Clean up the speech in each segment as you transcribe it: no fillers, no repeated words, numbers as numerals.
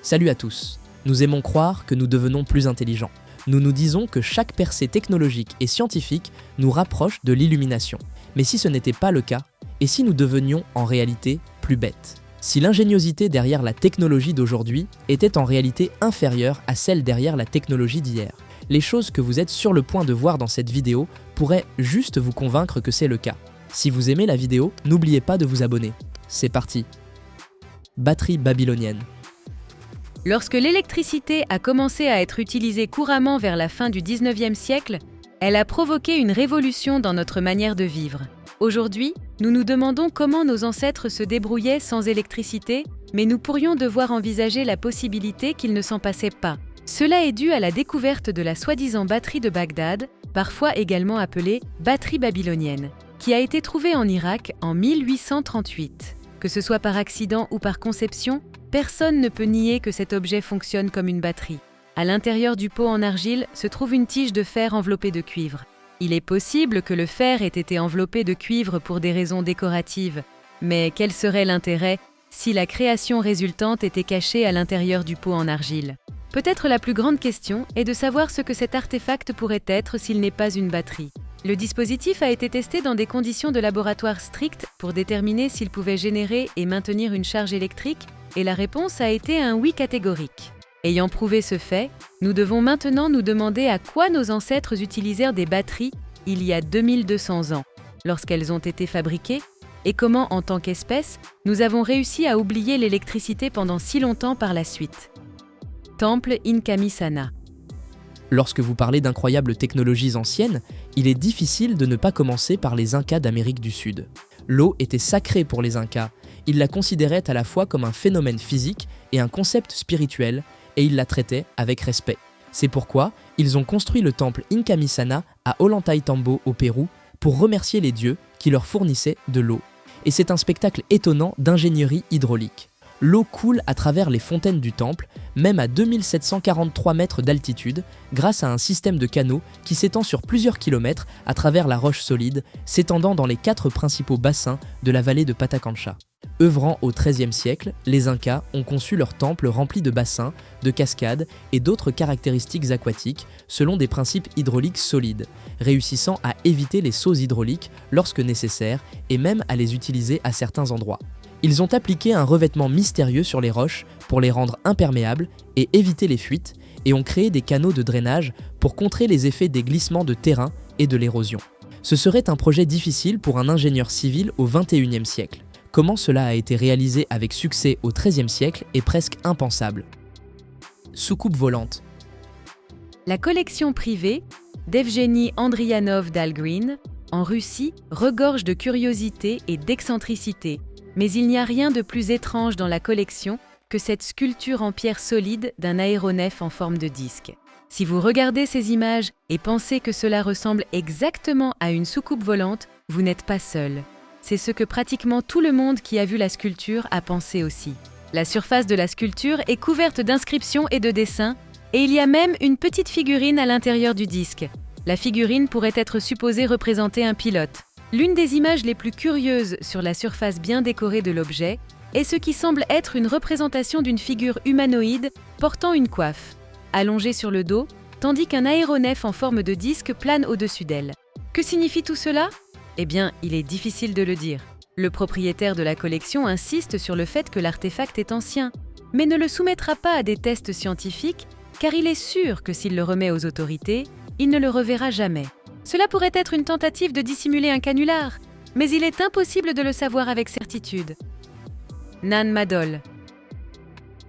Salut à tous. Nous aimons croire que nous devenons plus intelligents. Nous nous disons que chaque percée technologique et scientifique nous rapproche de l'illumination. Mais si ce n'était pas le cas, et si nous devenions en réalité plus bêtes? Si l'ingéniosité derrière la technologie d'aujourd'hui était en réalité inférieure à celle derrière la technologie d'hier? Les choses que vous êtes sur le point de voir dans cette vidéo pourraient juste vous convaincre que c'est le cas. Si vous aimez la vidéo, n'oubliez pas de vous abonner. C'est parti. Batterie babylonienne. Lorsque l'électricité a commencé à être utilisée couramment vers la fin du 19e siècle, elle a provoqué une révolution dans notre manière de vivre. Aujourd'hui, nous nous demandons comment nos ancêtres se débrouillaient sans électricité, mais nous pourrions devoir envisager la possibilité qu'il ne s'en passait pas. Cela est dû à la découverte de la soi-disant batterie de Bagdad, parfois également appelée batterie babylonienne, qui a été trouvée en Irak en 1838. Que ce soit par accident ou par conception, personne ne peut nier que cet objet fonctionne comme une batterie. À l'intérieur du pot en argile se trouve une tige de fer enveloppée de cuivre. Il est possible que le fer ait été enveloppé de cuivre pour des raisons décoratives, mais quel serait l'intérêt si la création résultante était cachée à l'intérieur du pot en argile? Peut-être la plus grande question est de savoir ce que cet artefact pourrait être s'il n'est pas une batterie. Le dispositif a été testé dans des conditions de laboratoire strictes pour déterminer s'il pouvait générer et maintenir une charge électrique, et la réponse a été un oui catégorique. Ayant prouvé ce fait, nous devons maintenant nous demander à quoi nos ancêtres utilisèrent des batteries il y a 2200 ans, lorsqu'elles ont été fabriquées, et comment, en tant qu'espèce, nous avons réussi à oublier l'électricité pendant si longtemps par la suite. Temple Inkamisana. Lorsque vous parlez d'incroyables technologies anciennes, il est difficile de ne pas commencer par les Incas d'Amérique du Sud. L'eau était sacrée pour les Incas. Ils la considéraient à la fois comme un phénomène physique et un concept spirituel, et ils la traitaient avec respect. C'est pourquoi ils ont construit le temple Inkamisana à Ollantaytambo au Pérou pour remercier les dieux qui leur fournissaient de l'eau. Et c'est un spectacle étonnant d'ingénierie hydraulique. L'eau coule à travers les fontaines du temple, même à 2743 mètres d'altitude, grâce à un système de canaux qui s'étend sur plusieurs kilomètres à travers la roche solide, s'étendant dans les 4 principaux bassins de la vallée de Patacancha. Œuvrant au XIIIe siècle, les Incas ont conçu leur temple rempli de bassins, de cascades et d'autres caractéristiques aquatiques selon des principes hydrauliques solides, réussissant à éviter les sauts hydrauliques lorsque nécessaire et même à les utiliser à certains endroits. Ils ont appliqué un revêtement mystérieux sur les roches pour les rendre imperméables et éviter les fuites, et ont créé des canaux de drainage pour contrer les effets des glissements de terrain et de l'érosion. Ce serait un projet difficile pour un ingénieur civil au XXIe siècle. Comment cela a été réalisé avec succès au XIIIe siècle est presque impensable. Soucoupe volante. La collection privée d'Evgeny Andrianov d'Algreen, en Russie, regorge de curiosités et d'excentricités. Mais il n'y a rien de plus étrange dans la collection que cette sculpture en pierre solide d'un aéronef en forme de disque. Si vous regardez ces images et pensez que cela ressemble exactement à une soucoupe volante, vous n'êtes pas seul. C'est ce que pratiquement tout le monde qui a vu la sculpture a pensé aussi. La surface de la sculpture est couverte d'inscriptions et de dessins, et il y a même une petite figurine à l'intérieur du disque. La figurine pourrait être supposée représenter un pilote. L'une des images les plus curieuses sur la surface bien décorée de l'objet est ce qui semble être une représentation d'une figure humanoïde portant une coiffe, allongée sur le dos, tandis qu'un aéronef en forme de disque plane au-dessus d'elle. Que signifie tout cela? Eh bien, il est difficile de le dire. Le propriétaire de la collection insiste sur le fait que l'artefact est ancien, mais ne le soumettra pas à des tests scientifiques, car il est sûr que s'il le remet aux autorités, il ne le reverra jamais. Cela pourrait être une tentative de dissimuler un canular, mais il est impossible de le savoir avec certitude. Nan Madol.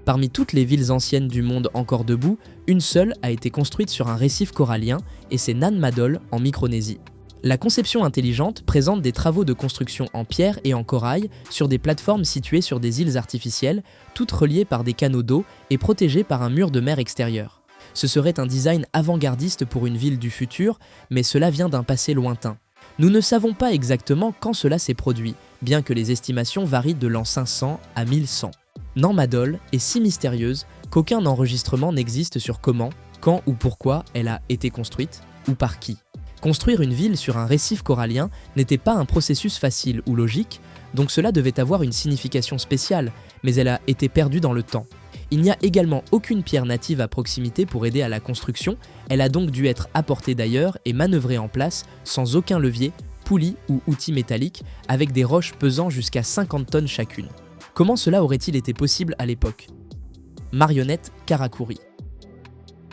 Parmi toutes les villes anciennes du monde encore debout, une seule a été construite sur un récif corallien, et c'est Nan Madol en Micronésie. La conception intelligente présente des travaux de construction en pierre et en corail sur des plateformes situées sur des îles artificielles, toutes reliées par des canaux d'eau et protégées par un mur de mer extérieur. Ce serait un design avant-gardiste pour une ville du futur, mais cela vient d'un passé lointain. Nous ne savons pas exactement quand cela s'est produit, bien que les estimations varient de l'an 500 à 1100. Nan Madol est si mystérieuse qu'aucun enregistrement n'existe sur comment, quand ou pourquoi elle a été construite, ou par qui. Construire une ville sur un récif corallien n'était pas un processus facile ou logique, donc cela devait avoir une signification spéciale, mais elle a été perdue dans le temps. Il n'y a également aucune pierre native à proximité pour aider à la construction, elle a donc dû être apportée d'ailleurs et manœuvrée en place sans aucun levier, poulie ou outil métallique, avec des roches pesant jusqu'à 50 tonnes chacune. Comment cela aurait-il été possible à l'époque? Marionnette karakuri.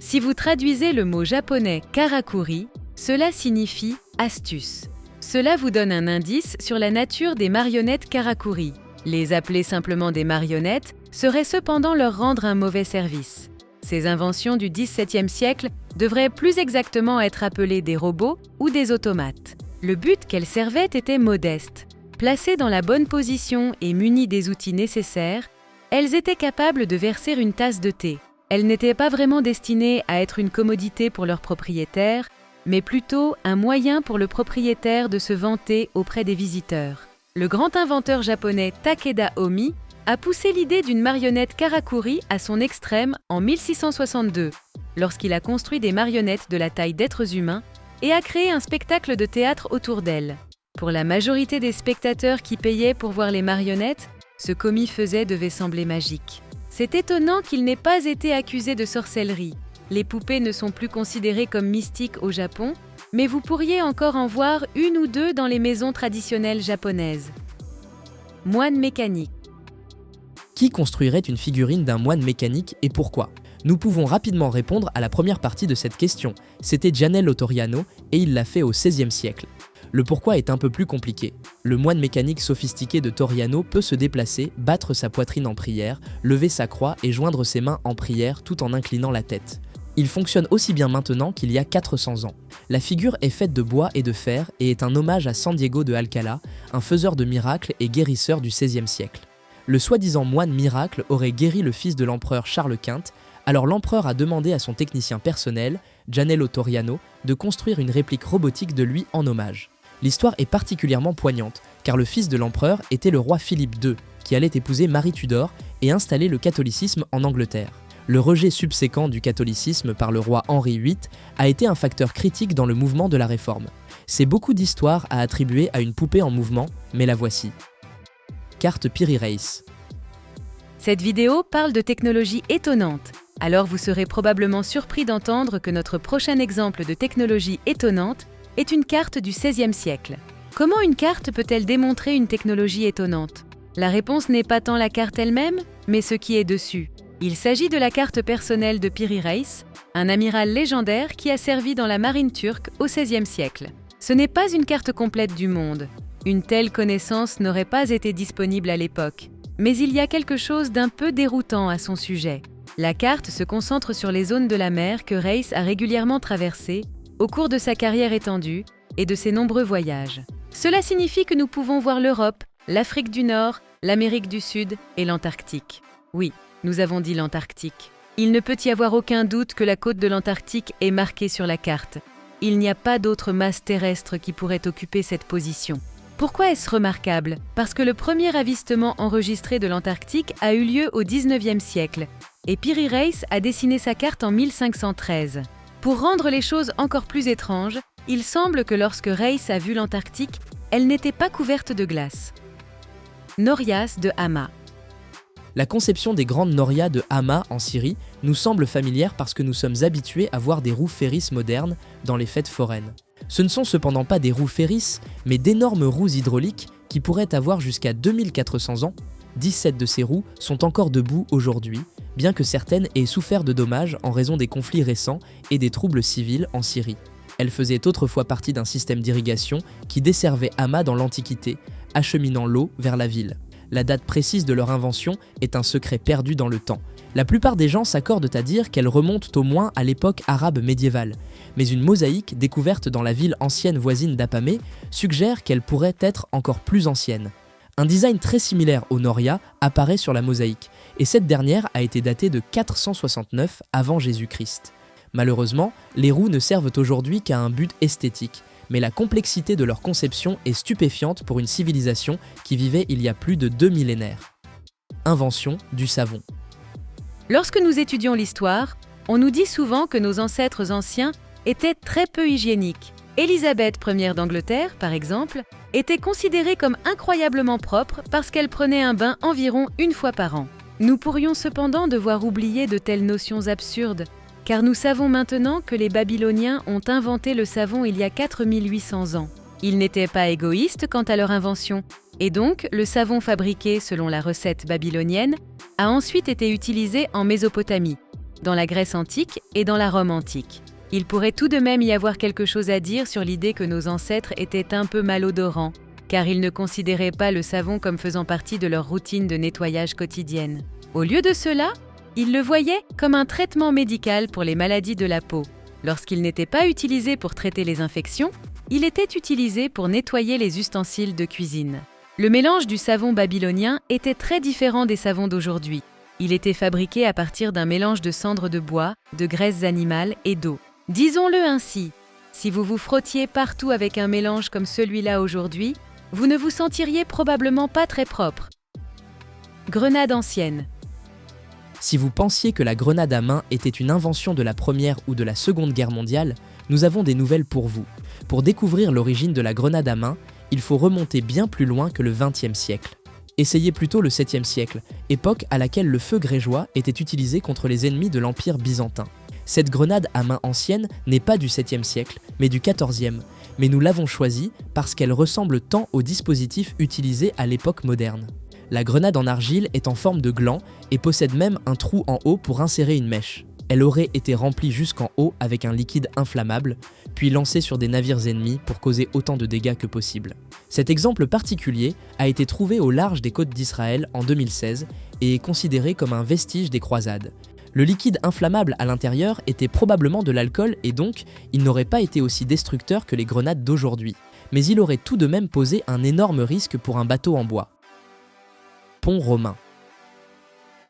Si vous traduisez le mot japonais karakuri, cela signifie astuce. Cela vous donne un indice sur la nature des marionnettes karakuri. Les appeler simplement des marionnettes serait cependant leur rendre un mauvais service. Ces inventions du XVIIe siècle devraient plus exactement être appelées des robots ou des automates. Le but qu'elles servaient était modeste. Placées dans la bonne position et munies des outils nécessaires, elles étaient capables de verser une tasse de thé. Elles n'étaient pas vraiment destinées à être une commodité pour leur propriétaire, mais plutôt un moyen pour le propriétaire de se vanter auprès des visiteurs. Le grand inventeur japonais Takeda Omi a poussé l'idée d'une marionnette karakuri à son extrême en 1662, lorsqu'il a construit des marionnettes de la taille d'êtres humains et a créé un spectacle de théâtre autour d'elles. Pour la majorité des spectateurs qui payaient pour voir les marionnettes, ce qu'Omi faisait devait sembler magique. C'est étonnant qu'il n'ait pas été accusé de sorcellerie. Les poupées ne sont plus considérées comme mystiques au Japon, mais vous pourriez encore en voir une ou deux dans les maisons traditionnelles japonaises. Moine mécanique. Qui construirait une figurine d'un moine mécanique et pourquoi? Nous pouvons rapidement répondre à la première partie de cette question. C'était Gianello Toriano et il l'a fait au XVIe siècle. Le pourquoi est un peu plus compliqué. Le moine mécanique sophistiqué de Toriano peut se déplacer, battre sa poitrine en prière, lever sa croix et joindre ses mains en prière tout en inclinant la tête. Il fonctionne aussi bien maintenant qu'il y a 400 ans. La figure est faite de bois et de fer et est un hommage à San Diego de Alcala, un faiseur de miracles et guérisseur du XVIe siècle. Le soi-disant moine miracle aurait guéri le fils de l'empereur Charles Quint, alors l'empereur a demandé à son technicien personnel, Gianello Toriano, de construire une réplique robotique de lui en hommage. L'histoire est particulièrement poignante, car le fils de l'empereur était le roi Philippe II, qui allait épouser Marie Tudor et installer le catholicisme en Angleterre. Le rejet subséquent du catholicisme par le roi Henri VIII a été un facteur critique dans le mouvement de la Réforme. C'est beaucoup d'histoires à attribuer à une poupée en mouvement, mais la voici. Carte Piri Reis. Cette vidéo parle de technologie étonnante. Alors vous serez probablement surpris d'entendre que notre prochain exemple de technologie étonnante est une carte du XVIe siècle. Comment une carte peut-elle démontrer une technologie étonnante? La réponse n'est pas tant la carte elle-même, mais ce qui est dessus. Il s'agit de la carte personnelle de Piri Reis, un amiral légendaire qui a servi dans la marine turque au XVIe siècle. Ce n'est pas une carte complète du monde. Une telle connaissance n'aurait pas été disponible à l'époque. Mais il y a quelque chose d'un peu déroutant à son sujet. La carte se concentre sur les zones de la mer que Reis a régulièrement traversées au cours de sa carrière étendue et de ses nombreux voyages. Cela signifie que nous pouvons voir l'Europe, l'Afrique du Nord, l'Amérique du Sud et l'Antarctique. Oui, nous avons dit l'Antarctique. Il ne peut y avoir aucun doute que la côte de l'Antarctique est marquée sur la carte. Il n'y a pas d'autre masse terrestre qui pourrait occuper cette position. Pourquoi est-ce remarquable? Parce que le premier avistement enregistré de l'Antarctique a eu lieu au XIXe siècle et Piri Reis a dessiné sa carte en 1513. Pour rendre les choses encore plus étranges, il semble que lorsque Reis a vu l'Antarctique, elle n'était pas couverte de glace. Norias de Hama. La conception des grandes norias de Hama en Syrie nous semble familière parce que nous sommes habitués à voir des roues Ferris modernes dans les fêtes foraines. Ce ne sont cependant pas des roues Ferris, mais d'énormes roues hydrauliques qui pourraient avoir jusqu'à 2400 ans. 17 de ces roues sont encore debout aujourd'hui, bien que certaines aient souffert de dommages en raison des conflits récents et des troubles civils en Syrie. Elles faisaient autrefois partie d'un système d'irrigation qui desservait Hama dans l'Antiquité, acheminant l'eau vers la ville. La date précise de leur invention est un secret perdu dans le temps. La plupart des gens s'accordent à dire qu'elles remontent au moins à l'époque arabe médiévale, mais une mosaïque découverte dans la ville ancienne voisine d'Apamé suggère qu'elle pourrait être encore plus ancienne. Un design très similaire au Noria apparaît sur la mosaïque, et cette dernière a été datée de 469 avant Jésus-Christ. Malheureusement, les roues ne servent aujourd'hui qu'à un but esthétique, mais la complexité de leur conception est stupéfiante pour une civilisation qui vivait il y a plus de 2 millénaires. Invention du savon. Lorsque nous étudions l'histoire, on nous dit souvent que nos ancêtres anciens étaient très peu hygiéniques. Élisabeth Ier d'Angleterre, par exemple, était considérée comme incroyablement propre parce qu'elle prenait un bain environ une fois par an. Nous pourrions cependant devoir oublier de telles notions absurdes, car nous savons maintenant que les Babyloniens ont inventé le savon il y a 4800 ans. Ils n'étaient pas égoïstes quant à leur invention, et donc le savon fabriqué selon la recette babylonienne a ensuite été utilisé en Mésopotamie, dans la Grèce antique et dans la Rome antique. Il pourrait tout de même y avoir quelque chose à dire sur l'idée que nos ancêtres étaient un peu malodorants, car ils ne considéraient pas le savon comme faisant partie de leur routine de nettoyage quotidienne. Au lieu de cela, ils le voyaient comme un traitement médical pour les maladies de la peau. Lorsqu'il n'était pas utilisé pour traiter les infections, il était utilisé pour nettoyer les ustensiles de cuisine. Le mélange du savon babylonien était très différent des savons d'aujourd'hui. Il était fabriqué à partir d'un mélange de cendres de bois, de graisses animales et d'eau. Disons-le ainsi, si vous vous frottiez partout avec un mélange comme celui-là aujourd'hui, vous ne vous sentiriez probablement pas très propre. Grenade ancienne. Si vous pensiez que la grenade à main était une invention de la Première ou de la Seconde Guerre mondiale, nous avons des nouvelles pour vous. Pour découvrir l'origine de la grenade à main, il faut remonter bien plus loin que le XXe siècle. Essayez plutôt le 7e siècle, époque à laquelle le feu grégeois était utilisé contre les ennemis de l'Empire byzantin. Cette grenade à main ancienne n'est pas du 7e siècle, mais du 14e, mais nous l'avons choisie parce qu'elle ressemble tant aux dispositifs utilisés à l'époque moderne. La grenade en argile est en forme de gland et possède même un trou en haut pour insérer une mèche. Elle aurait été remplie jusqu'en haut avec un liquide inflammable, puis lancée sur des navires ennemis pour causer autant de dégâts que possible. Cet exemple particulier a été trouvé au large des côtes d'Israël en 2016 et est considéré comme un vestige des croisades. Le liquide inflammable à l'intérieur était probablement de l'alcool et donc il n'aurait pas été aussi destructeur que les grenades d'aujourd'hui. Mais il aurait tout de même posé un énorme risque pour un bateau en bois. Pont romain.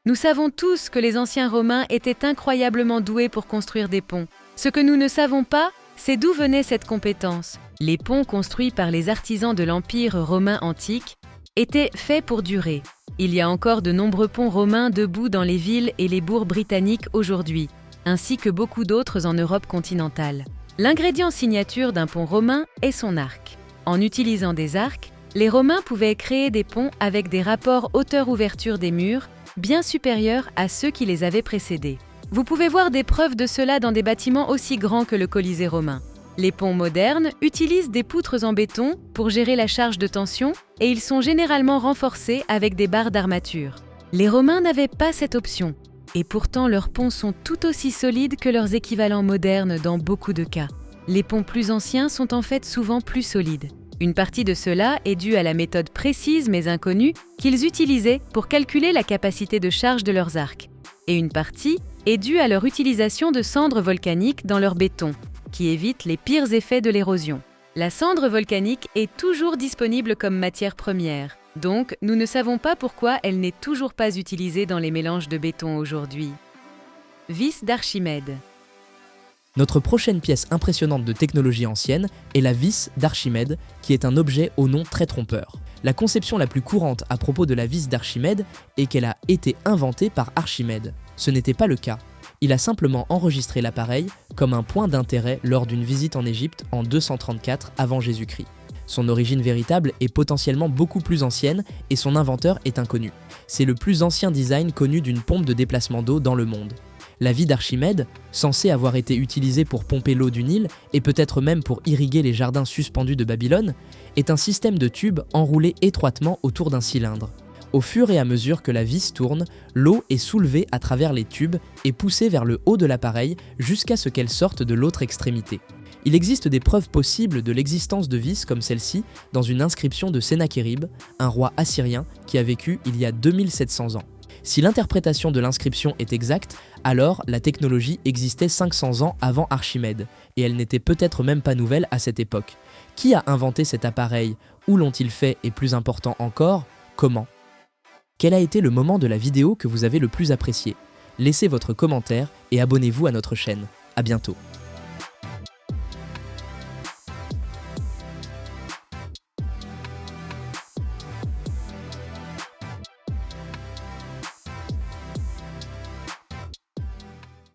Nous savons tous que les anciens Romains étaient incroyablement doués pour construire des ponts. Ce que nous ne savons pas, c'est d'où venait cette compétence. Les ponts construits par les artisans de l'Empire romain antique étaient faits pour durer. Il y a encore de nombreux ponts romains debout dans les villes et les bourgs britanniques aujourd'hui, ainsi que beaucoup d'autres en Europe continentale. L'ingrédient signature d'un pont romain est son arc. En utilisant des arcs, les Romains pouvaient créer des ponts avec des rapports hauteur-ouverture des murs bien supérieurs à ceux qui les avaient précédés. Vous pouvez voir des preuves de cela dans des bâtiments aussi grands que le Colisée romain. Les ponts modernes utilisent des poutres en béton pour gérer la charge de tension et ils sont généralement renforcés avec des barres d'armature. Les Romains n'avaient pas cette option et pourtant leurs ponts sont tout aussi solides que leurs équivalents modernes dans beaucoup de cas. Les ponts plus anciens sont en fait souvent plus solides. Une partie de cela est due à la méthode précise mais inconnue qu'ils utilisaient pour calculer la capacité de charge de leurs arcs. Et une partie est due à leur utilisation de cendres volcaniques dans leur béton, qui évite les pires effets de l'érosion. La cendre volcanique est toujours disponible comme matière première, donc nous ne savons pas pourquoi elle n'est toujours pas utilisée dans les mélanges de béton aujourd'hui. Vis d'Archimède. Notre prochaine pièce impressionnante de technologie ancienne est la vis d'Archimède, qui est un objet au nom très trompeur. La conception la plus courante à propos de la vis d'Archimède est qu'elle a été inventée par Archimède. Ce n'était pas le cas. Il a simplement enregistré l'appareil comme un point d'intérêt lors d'une visite en Égypte en 234 avant Jésus-Christ. Son origine véritable est potentiellement beaucoup plus ancienne et son inventeur est inconnu. C'est le plus ancien design connu d'une pompe de déplacement d'eau dans le monde. La vis d'Archimède, censée avoir été utilisée pour pomper l'eau du Nil et peut-être même pour irriguer les jardins suspendus de Babylone, est un système de tubes enroulés étroitement autour d'un cylindre. Au fur et à mesure que la vis tourne, l'eau est soulevée à travers les tubes et poussée vers le haut de l'appareil jusqu'à ce qu'elle sorte de l'autre extrémité. Il existe des preuves possibles de l'existence de vis comme celle-ci dans une inscription de Sennachérib, un roi assyrien qui a vécu il y a 2700 ans. Si l'interprétation de l'inscription est exacte, alors la technologie existait 500 ans avant Archimède, et elle n'était peut-être même pas nouvelle à cette époque. Qui a inventé cet appareil? Où l'ont-ils fait? Et plus important encore, comment? Quel a été le moment de la vidéo que vous avez le plus apprécié? Laissez votre commentaire et abonnez-vous à notre chaîne. À bientôt.